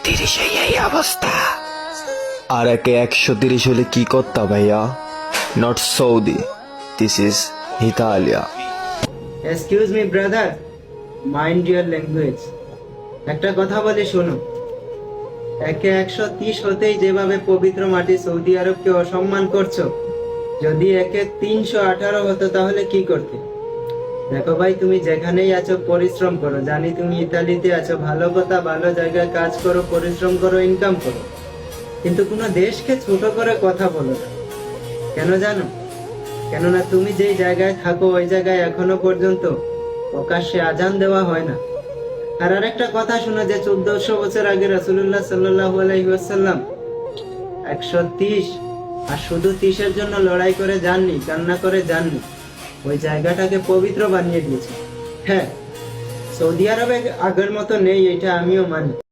130 এই অবস্থা। আর একে 130 হলে কি করতা ভাইয়া? Not Saudi, this is Italia. Excuse me brother, mind your language. একটা কথা বলি শোনো, একে 130 হতেই যেভাবে পবিত্র মাটি সৌদি আরবকে অসম্মান করছো, যদি একে 318 হতো তাহলে কি করতে? দেখো ভাই, তুমি যেখানেই আছো পরিশ্রম করো। জানি তুমি ইতালিতে আছো, ভালো কথা, ভালো জায়গায় কাজ করো, পরিশ্রম করো, ইনকাম করো, কিন্তু কোনো দেশকে ছোট করে কথা বলো না। কেন জানো? কেননা তুমি যেই জায়গায় থাকো ওই জায়গায় এখনো পর্যন্ত প্রকাশ্যে আজান দেওয়া হয় না। আর আরেকটা কথা শোনো, যে 1400 বছর আগে রাসূলুল্লাহ সাল্লাল্লাহু আলাইহি ওয়াসাল্লাম 130 আর শুধু 30-এর জন্য লড়াই করে যাননি, কান্না করে যাননি, ওই জায়গাটাকে পবিত্র বানিয়ে দিয়েছে। হ্যাঁ, সৌদি আরবে আগের মতো নেই, এটা আমিও মানি।